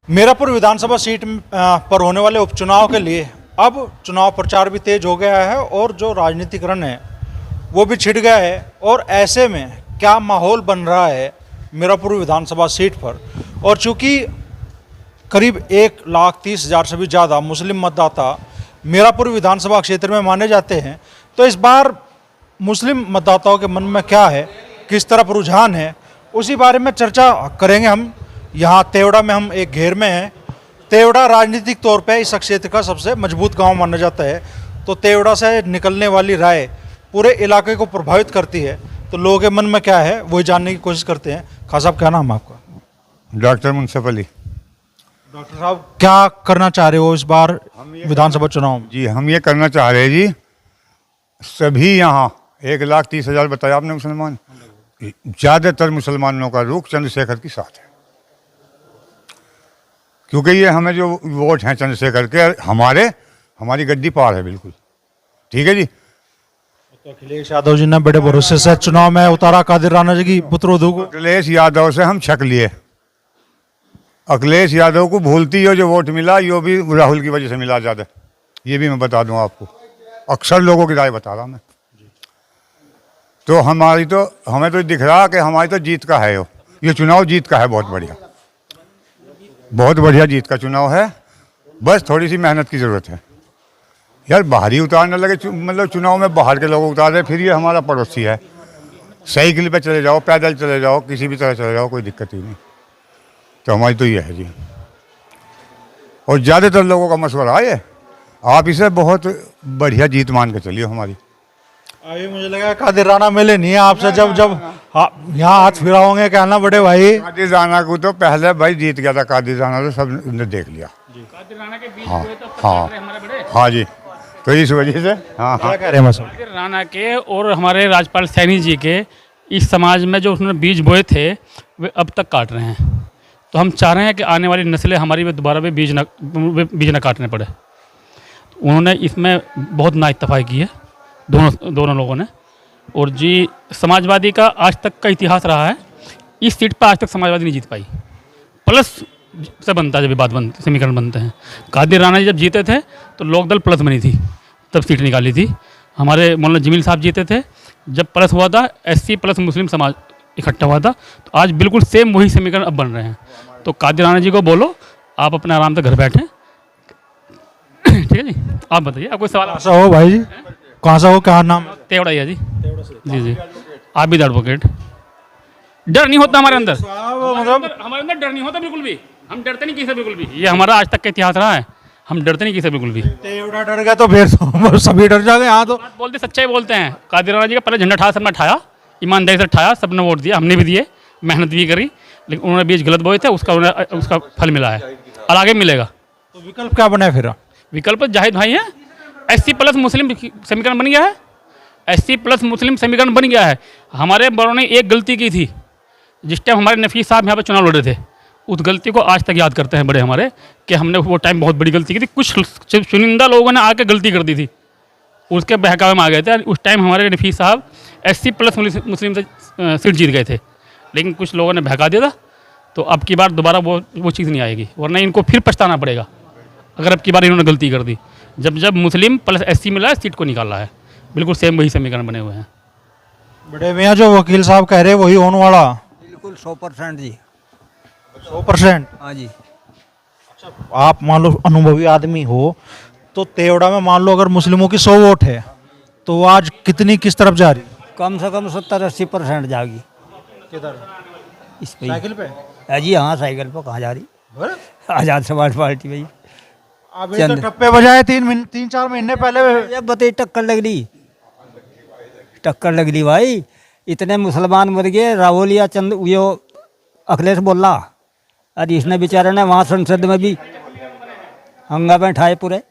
मीरापुर विधानसभा seat पर होने वाले उपचुनाव के लिए अब चुनाव प्रचार भी तेज हो गया है और जो राजनीतिकरण है वो भी छिड़ गया है। और ऐसे में क्या माहौल बन रहा है मीरापुर विधानसभा सीट पर, और चूंकि करीब 1,30,000 से भी ज़्यादा मुस्लिम मतदाता मीरापुर विधानसभा क्षेत्र में माने जाते हैं, तो इस बार मुस्लिम मतदाताओं के मन में क्या है, किस तरफ रुझान है, उसी बारे में चर्चा करेंगे हम। यहाँ तेवड़ा में हम एक घेर में हैं। तेवड़ा राजनीतिक तौर पे इस क्षेत्र का सबसे मजबूत गांव माना जाता है, तो तेवड़ा से निकलने वाली राय पूरे इलाके को प्रभावित करती है। तो लोगों के मन में क्या है वही जानने की कोशिश करते हैं। खास साहब, क्या नाम है आपका? डॉक्टर मुनसफ अली। डॉक्टर साहब, क्या करना चाह रहे हो इस बार विधानसभा चुनाव में? जी, हम ये करना चाह रहे हैं जी, सभी यहाँ 1,30,000 बताया आपने मुसलमान, ज़्यादातर मुसलमानों का रुख चंद्रशेखर के साथ है, क्योंकि ये हमें जो वोट हैं चंद्रशेखर के, हमारी गद्दी पार है बिल्कुल। ठीक है जी। तो अखिलेश यादव जी ने बड़े भरोसे से चुनाव में उतारा कादिर राणा जी की पुत्रवधू को। अखिलेश यादव से हम छक लिए। अखिलेश यादव को भूलती हो जो वोट मिला, यो भी राहुल की वजह से मिला ज़्यादा। ये भी मैं बता दूं आपको, अक्सर लोगों की राय बता रहा मैं। तो हमें तो दिख रहा कि हमारी तो जीत का है, ये चुनाव जीत का है। बहुत बढ़िया जीत का चुनाव है। बस थोड़ी सी मेहनत की ज़रूरत है यार। बाहरी उतारने लगे, मतलब चुनाव में बाहर के लोग उतार रहे, फिर ये हमारा पड़ोसी है। साइकिल पे चले जाओ, पैदल चले जाओ, किसी भी तरह चले जाओ, कोई दिक्कत ही नहीं। तो हमारी तो ये है जी। और ज़्यादातर लोगों का मशवरा है, आप इसे बहुत बढ़िया जीत मान के चलिए हमारी। अभी मुझे लगा कादिर राणा मिले नहीं है आपसे, जब यहाँ हाथ फिराओगे कहना बड़े भाई। कादिर राणा को तो पहले भाई जीत गया था, कादिर राणा तो सब ने देख लिया। कादिर राणा के बीच हाँ हुए तो हाँ हमारे बड़े। हाँ जी, तो इस वजह से हाँ क्या कह रहे हैं? कादिर राणा के और हमारे राज्यपाल सैनी जी के इस समाज में जो उन्होंने बीज बोए थे वे अब तक काट रहे हैं। तो हम चाह रहे हैं कि आने वाली नस्लें हमारी वे दोबारा वे बीज न काटने पड़े। उन्होंने इसमें बहुत नाइत्तफाई की है दोनों लोगों ने। और जी, समाजवादी का आज तक का इतिहास रहा है, इस सीट पर आज तक समाजवादी नहीं जीत पाई। प्लस से बनता है, जब बात समीकरण बनते हैं। कादिर राणा जी जब जीते थे तो लोकदल प्लस बनी थी, तब सीट निकाली थी। हमारे मौलाना जमील साहब जीते थे जब प्लस हुआ था, SC प्लस मुस्लिम समाज इकट्ठा हुआ था। तो आज बिल्कुल सेम वही समीकरण अब बन रहे हैं। तो कादिर राणा जी को बोलो आप अपने आराम से घर बैठें। ठीक है जी। आप बताइए, आपको सवाल? ऐसा हो भाई जी, कहाँ सा हो, क्या नाम? तेवड़ा ही है जी। जी, आप भी एडवोकेट। डर नहीं होता हमारे अंदर, हमारे अंदर डर नहीं होता बिल्कुल भी। हम डरते नहीं किसी से बिल्कुल भी। ये हमारा आज तक का इतिहास रहा है, हम डरते नहीं किसी से बिल्कुल भी। तेवड़ा डर गया तो फिर तो सभी डर जाएंगे यहाँ। तो बोलते सच्चाई बोलते हैं। कादिर राणा जी का पहले झंडा सबने उठाया, ईमानदारी से उठाया, सबने वोट दिया, हमने भी दिए, मेहनत भी करी, लेकिन उन्होंने बीज गलत बोए थे, उसका फल मिला है और आगे मिलेगा। तो विकल्प क्या बना है फिर? विकल्प जाहिद भाई हैं। SC प्लस मुस्लिम समीकरण बन गया है। SC प्लस मुस्लिम समीकरण बन गया है। हमारे बड़ों ने एक गलती की थी जिस टाइम हमारे नफीस साहब यहाँ पर चुनाव लड़ रहे थे। उस गलती को आज तक याद करते हैं बड़े हमारे, कि हमने वो टाइम बहुत बड़ी गलती की थी। कुछ चुनिंदा लोगों ने आके गलती कर दी थी, उसके बहकावे में आ गए थे। उस टाइम हमारे नफीस साहब SC प्लस मुस्लिम से सीट जीत गए थे, लेकिन कुछ लोगों ने बहका दिया था। तो अब की बार दोबारा वो चीज़ नहीं आएगी, वरना इनको फिर पछताना पड़ेगा अगर अब की बार इन्होंने गलती कर दी। जब मुस्लिम प्लस SC मिला है, सीट को निकाला है। बिल्कुल सेम वही समीकरण बने हुए हैं। बड़े मियाँ, जो वकील साहब कह रहे हैं वही होने वाला? बिल्कुल 100% जी। 100%? हाँ जी। अच्छा, आप मान लो अनुभवी आदमी हो, तो तेवड़ा में मान लो अगर मुस्लिमों की 100 वोट है तो आज कितनी किस तरफ जा रही? कम से कम 70-80% जाएगी। किधर? इस पे साइकिल पे? जी हाँ, साइकिल पर कहाँ जा रही? आज़ाद समाज पार्टी भाई। अभी तो टप्पे बजाए 3-4 महीने पहले। ये बताइए, टक्कर लग रही भाई। इतने मुसलमान मर गए, राहुल या अखिलेश बोला, और इसने बेचारे ने वहाँ संसद में भी हंगामे उठाए पूरे।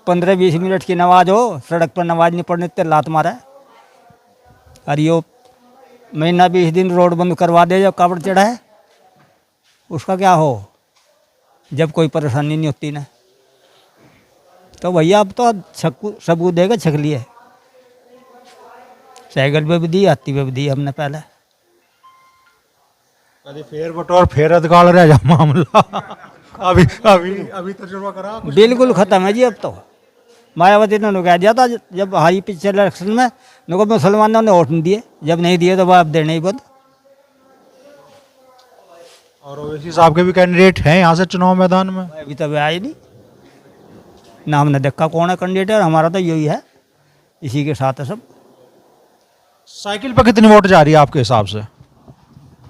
15-20 मिनट की नमाज हो, सड़क पर नमाज नहीं पढ़ने ते लात मारा। और यो महीना 20 दिन रोड बंद करवा दे, जो कावड़ चढ़ा है उसका क्या हो, जब कोई परेशानी नहीं होती ना। तो भैया अब तो सबूत देगा, छक लिए। साइकिल पे भी दी, हाथी पे भी दी हमने पहले। कभी फेर बटोर फेर अधकाल रह जा मामला अभी अभी अभी तजुर्बा करा कुछ? बिल्कुल ख़त्म है जी अब तो। मायावती ने कह दिया था जब हारी पिछले इलेक्शन में, उनको मुसलमानों ने वोट नहीं दिए, जब नहीं दिए तो वह अब देने ही बंद। और ओवैसी साहब के भी कैंडिडेट हैं यहाँ से चुनाव मैदान में। अभी तक आए नहीं ना, हमने देखा कौन है कैंडिडेट, और हमारा तो यही है, इसी के साथ है सब। साइकिल पर कितनी वोट जा रही है आपके हिसाब से?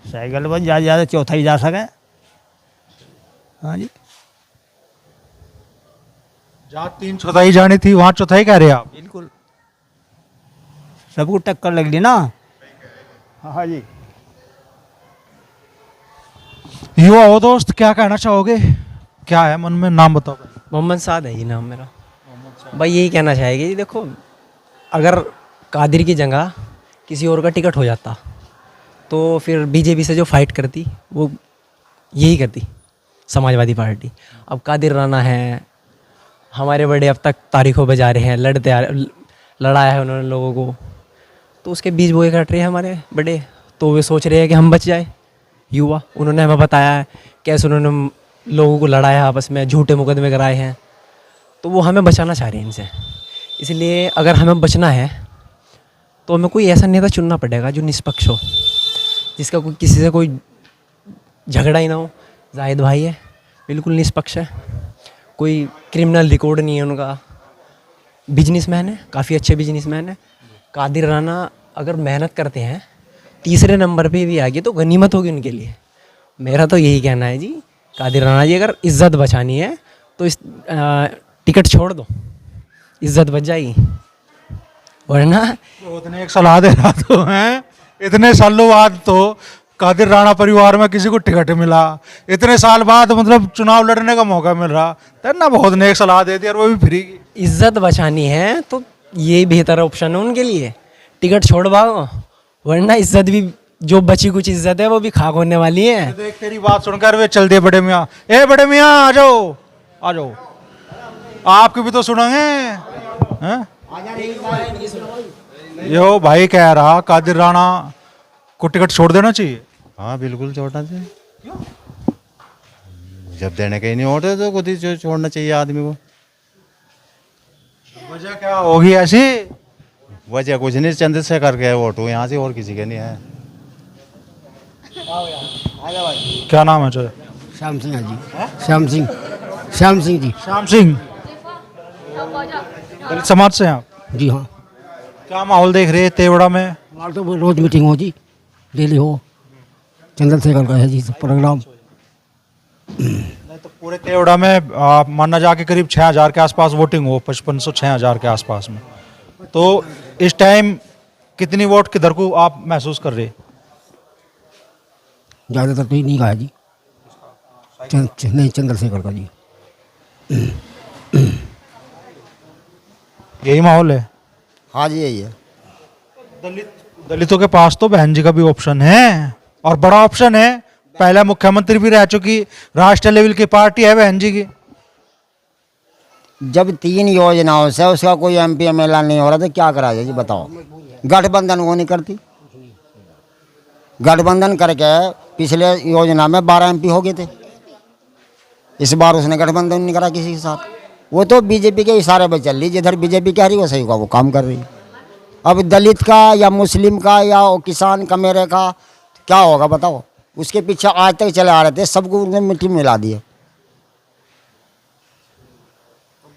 साइकिल पर ज़्यादा ज़्यादा चौथा ही जा सके। हाँ जी, जहाँ 3 चौथाई जानी थी वहाँ चौथाई कह रहे हैं आप? बिल्कुल सबको टक्कर लग ली ना। हाँ जी। युवा हो दोस्त, क्या कहना चाहोगे? क्या है मन में, नाम बताओ। मोहम्मद साद है जी नाम मेरा। भाई यही कहना चाहेगी जी, देखो अगर कादिर की जगह किसी और का टिकट हो जाता तो फिर बीजेपी से जो फाइट करती वो यही करती, समाजवादी पार्टी। अब कादिर राना है, हमारे बड़े अब तक तारीखों बजा रहे हैं, लड़ाया है उन्होंने लोगों को, तो उसके बीज बोए काट रहे हैं हमारे बड़े। तो वे सोच रहे हैं कि हम बच जाए युवा। उन्होंने हमें बताया है कैसे उन्होंने लोगों को लड़ाया आपस में, झूठे मुकदमे कराए हैं, तो वो हमें बचाना चाह रहे हैं इनसे। इसलिए अगर हमें बचना है तो हमें कोई ऐसा नेता चुनना पड़ेगा जो निष्पक्ष हो, जिसका कोई किसी से कोई झगड़ा ही ना हो। जाहिद भाई है, बिल्कुल निष्पक्ष है, कोई क्रिमिनल रिकॉर्ड नहीं है उनका, बिजनेसमैन है, काफ़ी अच्छे बिजनेसमैन है। कादिर राना अगर मेहनत करते हैं, तीसरे नंबर पे भी आ गए तो गनीमत होगी उनके लिए। मेरा तो यही कहना है जी, कादिर राना जी अगर इज़्ज़त बचानी है तो इस टिकट छोड़ दो, इज़्ज़त बच जाएगी, वरना उतने एक सलाह दे रहा तो हैं, इतने सालों बाद तो कादिर राणा परिवार में किसी को टिकट मिला, इतने साल बाद मतलब चुनाव लड़ने का मौका मिल रहा, तब ना बहुत नेक सलाह दे दी, और वो भी फ्री की। इज़्ज़त बचानी है तो ये बेहतर ऑप्शन है उनके लिए, टिकट छोड़वाओ, वरना इज़्ज़त भी जो बची कुछ इज़्ज़त है वो भी खाक होने वाली है। देख तेरी बात सुनकर वे चल दिए बड़े मियाँ, ए बड़े मियाँ आ जाओ आ जाओ, आपकी भी तो सुनेंगे हैं? यो भाई कह रहा कादिर राणा को टिकट छोड़ देना चाहिए। हाँ बिल्कुल छोड़ना चाहिए। जब देने का ही नहीं होते तो खुद ही छोड़ना चाहिए आदमी को। वजह क्या होगी ऐसी? वजह कुछ नहीं, चंद्रशेखर के वोट हो यहाँ से, और किसी के नहीं है। क्या नाम है चलो? श्याम सिंह जी। श्याम सिंह, श्याम सिंह जी। श्याम सिंह, दलित समाज से हैं आप? जी हाँ। क्या माहौल देख रहे हैं तेवड़ा में? हमारे तो रोज मीटिंग हो जी, डेली हो, चंद्रशेखर का है जी प्रोग्राम। नहीं तो पूरे तेवड़ा में माना जाके करीब 6,000 के आसपास वोटिंग हो, 5500 6,000 के आसपास में। तो इस टाइम कितनी वोट किधर को आप महसूस कर रहे? ज़्यादातर तो ही नहीं कहा जी, नहीं चंद्रशेखर का जी। यही माहौल है? हाँ जी यही है। दलितों के पास तो बहन जी का भी ऑप्शन है, और बड़ा ऑप्शन है, पहला मुख्यमंत्री भी रह चुकी, राष्ट्रीय लेवल की पार्टी है बहन जी की। जब 3 योजनाओं से उसका कोई एमपी एमएलए नहीं हो रहा तो क्या करा जाए जी बताओ। गठबंधन वो नहीं करती, गठबंधन करके पिछले योजना में 12 एमपी हो गए थे, इस बार उसने गठबंधन नहीं करा किसी के साथ। वो तो बीजेपी के इशारे पे चल रही, जिधर बीजेपी कह रही है वो सही का वो काम कर रही है। अब दलित का या मुस्लिम का या किसान का मेरे का क्या होगा बताओ। उसके पीछे आज तक चले आ रहे थे, सबको उन्होंने मिट्टी में मिला दिए।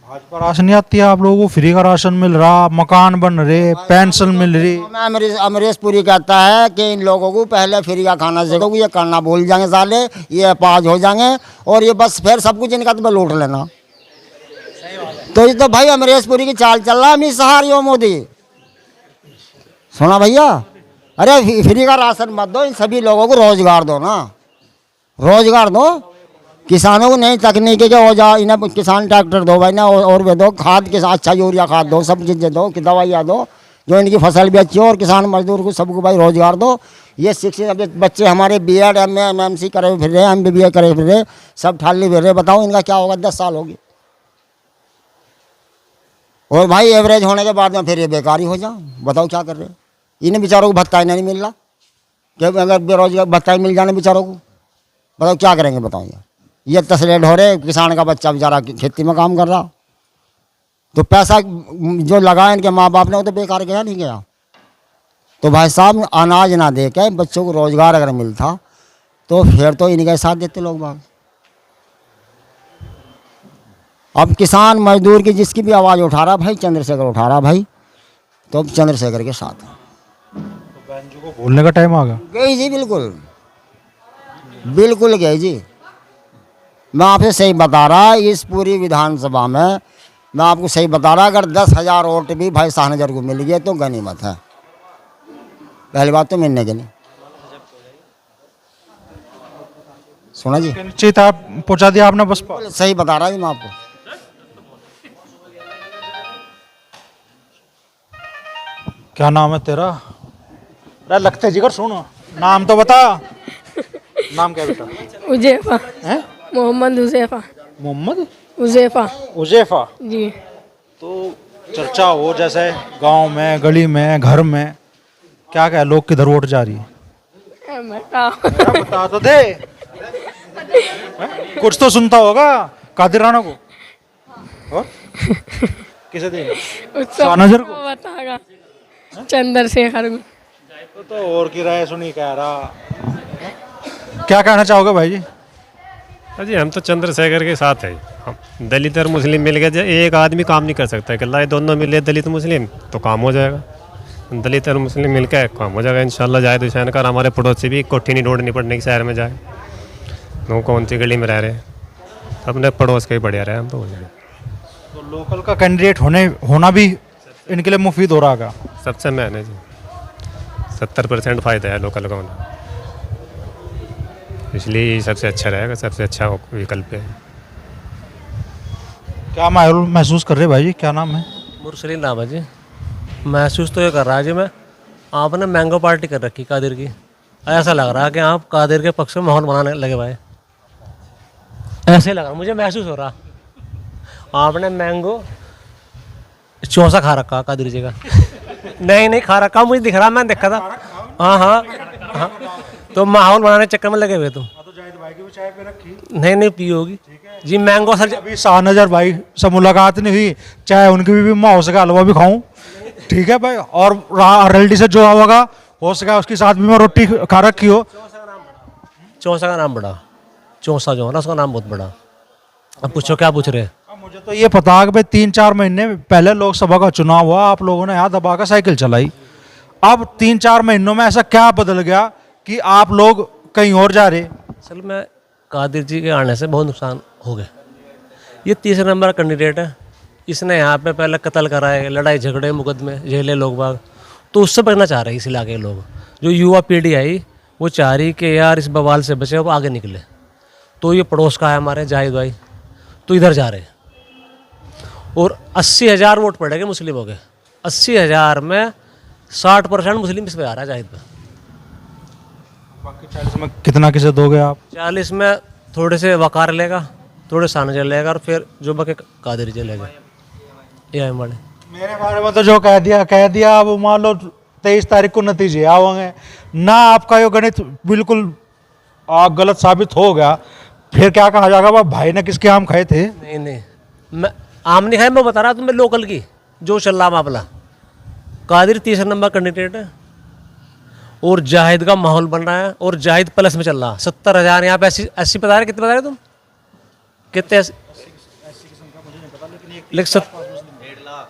भाजपा राशन नहीं आती है आप लोगों को? फ्री का राशन मिल रहा, मकान बन रहे, पेंशन मिल रही। मैं अमरीश पुरी कहता है कि इन लोगों को पहले फ्री का खाना सीखो, ये करना भूल जाएंगे साले, ये पाज हो जाएंगे और ये बस फिर सब कुछ इनका तो लूट लेना। तो ये तो भाई अमरीश पुरी की चाल चल रहा है, अमित शाह और मोदी। सुना भैया, अरे फ्री का राशन मत दो, इन सभी लोगों को रोजगार दो ना, रोजगार दो। किसानों को नई तकनीकी के हो जा, इन्हें किसान ट्रैक्टर दो भाई ना, और वे दो खाद के साथ अच्छा यूरिया खाद दो, सब चीज़ें दो, कि दवाइयाँ दो, जो इनकी फसल भी अच्छी हो, और किसान मजदूर को सबको भाई रोजगार दो। ये शिक्षित बच्चे हमारे BEd MA MMC करे फिर रहे, MBBA करे फिर रहे, सब ठाली फिर रहे, बताओ इनका क्या होगा? 10 साल होगी, और भाई एवरेज होने के बाद में फिर ये बेकारी हो जाओ, बताओ क्या कर रहे हैं? इन्हें बेचारों को भत्ता ही नहीं मिल रहा, कि अगर बेरोजगार भत्ता ही मिल जाने बेचारों को, बताओ क्या करेंगे, बताओ यार। ये तसलेट हो रहे, किसान का बच्चा बेचारा खेती में काम कर रहा, तो पैसा जो लगाया इनके माँ बाप ने वो तो बेकार गया नहीं गया। तो भाई साहब अनाज ना दे के बच्चों को रोजगार अगर मिलता तो फिर तो इनका साथ देते लोग बाग। अब किसान मजदूर की जिसकी भी आवाज़ उठा रहा भाई, चंद्रशेखर उठा रहा भाई, तो अब चंद्रशेखर के साथ है। बहन जी को बोलने का टाइम आ गया। गई जी, बिल्कुल बिल्कुल गई जी। मैं आपसे सही बता रहा, इस पूरी विधानसभा में मैं आपको सही बता रहा, अगर 10,000 वोट भी भाई शाहनजर को मिल गए तो गनीमत है। पहली बात तो मिलने के नहीं, सुना जी, निश्चित आप पहुंचा दिया आपने बसपा। सही बता रहा जी मैं आपको। क्या नाम है तेरा? अरे लगते जिगर सुनो, नाम तो बता। नाम क्या बेटा? उजेफा, हैं? मोहम्मद उजेफा। मोहम्मद उजेफा उजेफा। जी। तो चर्चा हो जैसे गांव में, गली में, घर में, क्या क्या लोग किधर वोट जा रही है? बताओ। बता तो दे। हैं? कुछ तो सुनता होगा कादिर राणा को, और किसे दे? शाहनजर को बतागा, चंद्रशेखर को। तो और की राय सुनी कह रहा। क्या कहना चाहोगे भाई जी? जी हम तो चंद्रशेखर के साथ है। हम दलित और मुस्लिम मिल गए, एक आदमी काम नहीं कर सकता अकेला, ये दोनों मिले दलित मुस्लिम तो काम हो जाएगा। दलित और मुस्लिम मिलकर काम हो जाएगा इंशाल्लाह। जाहिद हुसैन का हमारे पड़ोसी भी कोठी नहीं ढूंढनी पड़ने की शहर में जाए, वो कौन सी गली में रह रहे हैं, अपने पड़ोस के ही बढ़िया रहे, हम तो हो जाएगा। तो लोकल का कैंडिडेट होना भी इनके लिए मुफीद हो रहा है। सबसे मेन है जी, 70% फ़ायदा है लोकल का होना, इसलिए सबसे अच्छा रहेगा, सबसे अच्छा विकल्प है। क्या माहौल महसूस कर रहे भाई जी? क्या नाम है? मुरसलीन नाम है जी। महसूस तो ये कर रहा है जी, मैं आपने मैंगो पार्टी कर रखी कादिर की, ऐसा लग रहा है कि आप कादिर के पक्ष में माहौल बनाने लगे भाई, ऐसे लग रहा मुझे, महसूस हो रहा आपने मैंगो चौसा खा रखा कादिर जी का। नहीं खा रखा, मुझे दिख रहा, मैं देखा था। हाँ, तो माहौल बनाने के चक्कर में लगे हुए तुम। नहीं पी होगी जी मैंगो सर। अभी शाहनजर भाई से मुलाकात नहीं हुई, चाहे उनकी भी मैं हो सका हलवा भी खाऊं, ठीक है भाई, और आरएलडी से जुड़ा होगा, हो सका उसके साथ भी मैं रोटी खा रखी हो। चौसा का नाम बड़ा, चौसा जो है ना उसका नाम बहुत बड़ा। अब पूछो क्या पूछ रहे हैं? मुझे तो ये पता है कि भाई 3-4 महीने पहले लोकसभा का चुनाव हुआ, आप लोगों ने यहाँ दबा कर साइकिल चलाई। अब 3-4 महीनों में ऐसा क्या बदल गया कि आप लोग कहीं और जा रहे? असल में कादिर जी के आने से बहुत नुकसान हो गए। ये तीसरे नंबर कैंडिडेट है, इसने यहाँ पे पहले कत्ल कराए, लड़ाई झगड़े मुकदमे जेले लोग बाग, तो उससे बचना चाह रहे हैं इस इलाके के लोग। जो युवा पीढ़ी आई वो चाह रही कि यार इस बवाल से बचे, वो आगे निकले। तो ये पड़ोस का है हमारे जाहिद भाई, तो इधर जा रहे हैं। और 80,000 वोट पड़ेंगे मुस्लिमों के, 80,000 में 60% मुस्लिम इस पर आ रहा है जाहिद पे। बाकी 40 में कितना किसे दोगे आप? 40 में थोड़े से वकार लेगा, थोड़े शाहनजर लेगा, और फिर जो बाकी कादिर जी लेगा। ये है हमारे। मेरे बारे में तो जो कह दिया। अब मान लो 23 तारीख को नतीजे आओगे ना, आपका ये गणित बिल्कुल गलत साबित हो गया, फिर क्या कहा जाएगा? भाई ने किसके आम खाए थे? नहीं मैं आम नहीं खाए, मैं बता रहा तुम्हें लोकल की जो चल रहा मामला। कादिर तीसरा नंबर कैंडिडेट है और जाहिद का माहौल बन रहा है, और जाहिद प्लस में चल रहा। 70,000 यहाँ पे 80 बता रहे, कितने बता रहे तुम? कितने?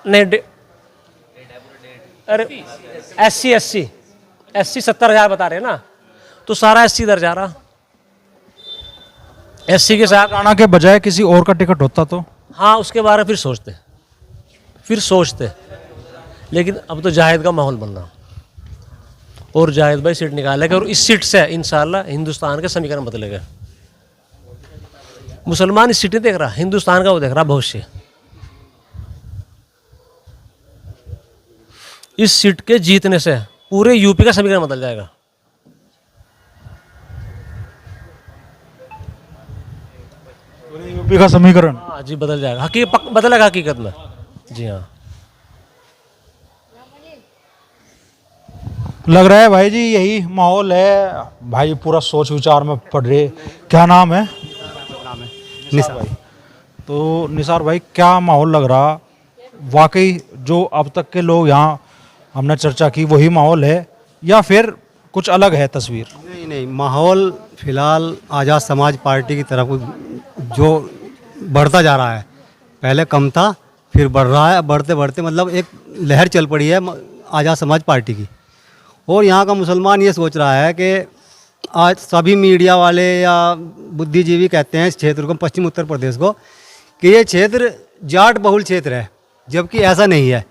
नहीं अरे 80 70,000 बता रहे हैं ना, तो सारा 80 इधर जा रहा। 80 के साथ राणा के बजाय किसी और का टिकट होता तो हाँ उसके बारे में फिर सोचते, लेकिन अब तो जाहिद का माहौल बन रहा, और जाहिद भाई सीट निकालेगा, और इस सीट से इंशाल्लाह हिंदुस्तान के समीकरण बदलेगा। मुसलमान इस सीट नहीं देख रहा, हिंदुस्तान का वो देख रहा भविष्य। इस सीट के जीतने से पूरे यूपी का समीकरण बदल जाएगा। यूपी का समीकरण हाँ जी बदल जाएगा, बदलेगा हकीकत में। जी हाँ, लग रहा है भाई जी यही माहौल है। भाई पूरा सोच विचार में पड़ रहे। क्या नाम है? निसार भाई। तो निसार भाई क्या माहौल लग रहा? वाकई जो अब तक के लोग यहाँ हमने चर्चा की वही माहौल है या फिर कुछ अलग है तस्वीर? नहीं नहीं, माहौल फिलहाल आज़ाद समाज पार्टी की तरफ जो बढ़ता जा रहा है, पहले कम था फिर बढ़ रहा है, बढ़ते बढ़ते मतलब एक लहर चल पड़ी है आज़ाद समाज पार्टी की। और यहाँ का मुसलमान ये सोच रहा है कि आज सभी मीडिया वाले या बुद्धिजीवी कहते हैं इस क्षेत्र को, पश्चिम उत्तर प्रदेश को, कि ये क्षेत्र जाट बहुल क्षेत्र है, जबकि ऐसा नहीं है।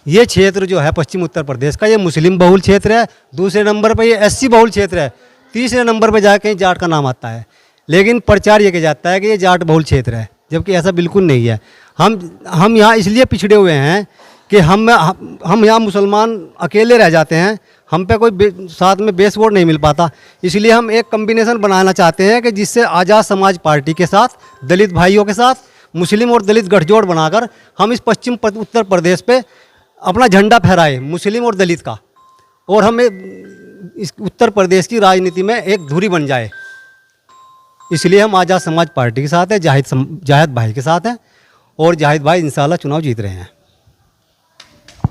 ये क्षेत्र जो है पश्चिम उत्तर प्रदेश का, ये मुस्लिम बहुल क्षेत्र है। दूसरे नंबर पर ये एससी बहुल क्षेत्र है। तीसरे नंबर पर जाके जाट का नाम आता है, लेकिन प्रचार ये किया जाता है कि ये जाट बहुल क्षेत्र है, जबकि ऐसा बिल्कुल नहीं है। हम यहाँ इसलिए पिछड़े हुए हैं कि हम यहाँ मुसलमान अकेले रह जाते हैं, हम पे कोई साथ में बेस वोट नहीं मिल पाता। इसलिए हम एक कम्बिनेशन बनाना चाहते हैं कि जिससे आज़ाद समाज पार्टी के साथ, दलित भाइयों के साथ, मुस्लिम और दलित गठजोड़ बनाकर हम इस पश्चिम उत्तर प्रदेश पे अपना झंडा फहराए, मुस्लिम और दलित का, और हम इस उत्तर प्रदेश की राजनीति में एक धुरी बन जाए। इसलिए हम आज़ाद समाज पार्टी के साथ हैं, जाहिद भाई के साथ हैं, और जाहिद भाई इंशाल्लाह चुनाव जीत रहे हैं।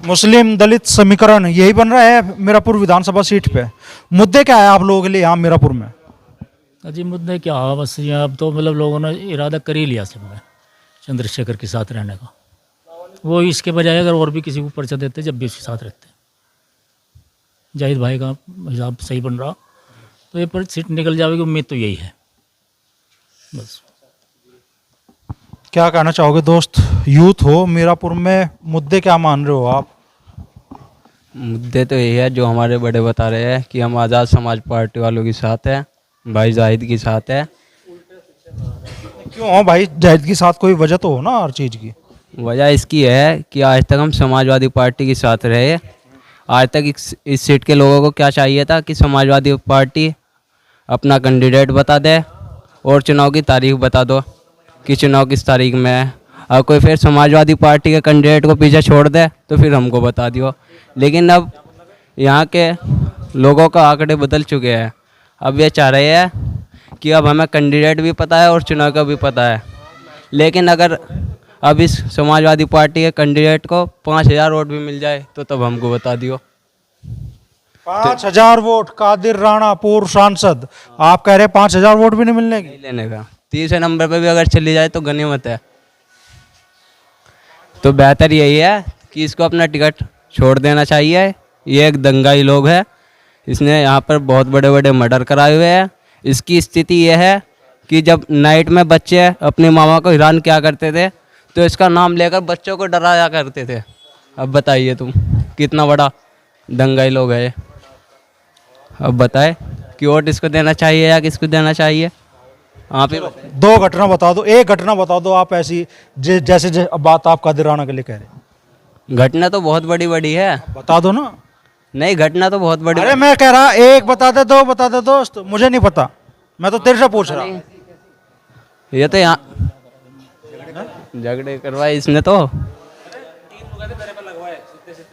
मुस्लिम दलित समीकरण यही बन रहा है मीरापुर विधानसभा सीट पे। मुद्दे क्या है आप लोगों के लिए यहाँ मीरापुर में? जी मुद्दे क्या है, बस यहाँ अब तो मतलब लोगों ने इरादा कर ही लिया सब में चंद्रशेखर के साथ रहने का। वो इसके बजाय अगर और भी किसी को पर्चा देते जब भी उसके साथ रहते। जाहिद भाई का हिसाब सही बन रहा तो ये पर सीट निकल जाएगी, उम्मीद तो यही है बस। क्या कहना चाहोगे दोस्त? यूथ हो मीरापुर में, मुद्दे क्या मान रहे हो आप? मुद्दे तो यही है जो हमारे बड़े बता रहे हैं कि हम आज़ाद समाज पार्टी वालों के साथ हैं, भाई जाहिद के साथ है। क्यों भाई जाहिद के साथ? कोई वजह तो हो ना हर चीज़ की। वजह इसकी है कि आज तक हम समाजवादी पार्टी के साथ रहे। आज तक इस सीट के लोगों को क्या चाहिए था कि समाजवादी पार्टी अपना कैंडिडेट बता दे और चुनाव की तारीख बता दो कि चुनाव किस तारीख में है। और कोई फिर समाजवादी पार्टी के कैंडिडेट को पीछे छोड़ दे तो फिर हमको बता दियो। लेकिन अब यहाँ के लोगों का आंकड़े बदल चुके हैं। अब ये चाह रहे हैं कि अब हमें कैंडिडेट भी पता है और चुनाव का भी पता है। लेकिन अगर अब इस समाजवादी पार्टी के कैंडिडेट को 5000 वोट भी मिल जाए तो तब हमको बता दियो। 5000 वोट? कादिर राणा पूर्व सांसद, आप कह रहे 5000 वोट भी नहीं मिलने की? लेने का तीसरे नंबर पे भी अगर चली जाए तो गनीमत है। तो बेहतर यही है कि इसको अपना टिकट छोड़ देना चाहिए। ये एक दंगाई लोग है, इसने यहाँ पर बहुत बड़े बड़े मर्डर कराए हुए हैं। इसकी स्थिति ये है कि जब नाइट में बच्चे अपनी मामा को हैरान किया करते थे तो इसका नाम लेकर बच्चों को डराया करते थे। अब बताइए तुम कितना बड़ा दंगाई लोग है ये। अब बताए कि वोट इसको देना चाहिए या किसको देना चाहिए? आप ही दो घटना बता दो, एक घटना बता दो आप ऐसी जैसे बात आप कादिर राणा के लिए कह रहे हैं। घटना तो बहुत बड़ी बड़ी है, बता दो ना। नहीं घटना तो बहुत बड़ी। अरे मैं कह रहा एक बता दे, दो बता दे दोस्त, मुझे नहीं पता, मैं तो तेरे से पूछ रहा हूँ। ये तो यहाँ झगड़े करवाए इसने तो।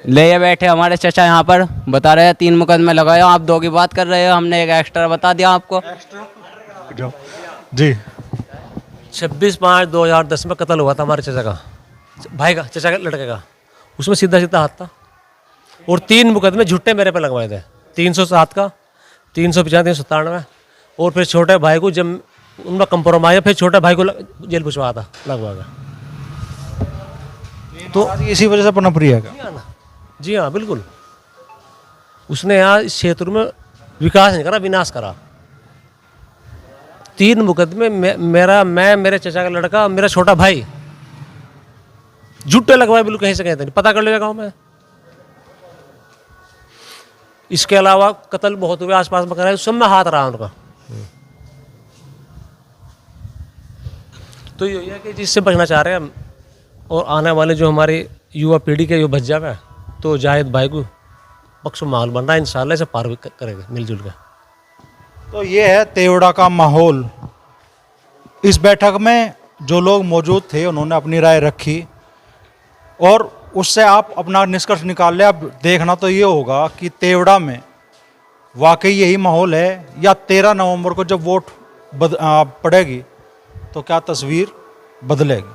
ले ये बैठे हमारे चाचा यहाँ पर बता रहे हैं 3 मुकदमे लगाए। आप 2 की बात कर रहे हो, हमने एक एक्स्ट्रा बता दिया आपको जी। 26/5/2010 में कत्ल हुआ था हमारे चाचा का, भाई का, चाचा के लड़के का। उसमें सीधा सीधा हाथ था और 3 मुकदमे झूठे मेरे पे लगवाए थे। 307 का, 395, 397 और फिर छोटे भाई को जब उनका कंप्रोमाइज, फिर छोटे भाई को जेल भिजवाया था लगवा कर। तो इसी वजह से पनप रही है क्या? जी हाँ बिल्कुल। उसने यहाँ इस क्षेत्र में विकास नहीं करा, विनाश करा। 3 मुकदमे मैं मेरे चाचा का लड़का, मेरा छोटा भाई झूठे लगवाए, बिल्कुल कहीं से कहते नहीं, पता कर लेगा गाँव में। इसके अलावा कत्ल बहुत हुए आसपास में कराए, सब में हाथ रहा उनका। तो ये है कि जिससे बचना चाह रहे हैं हम, और आने वाले जो हमारी युवा पीढ़ी के जो बच जाए तो जाहिद भाई को पक्ष माहौल बन रहा है, इंशाल्लाह इसे पार भी करेंगे मिलजुल कर। तो ये है तेवड़ा का माहौल। इस बैठक में जो लोग मौजूद थे उन्होंने अपनी राय रखी और उससे आप अपना निष्कर्ष निकाल ले। अब देखना तो ये होगा कि तेवड़ा में वाकई यही माहौल है, या 13 नवंबर को जब वोट पड़ेगी तो क्या तस्वीर बदलेगी?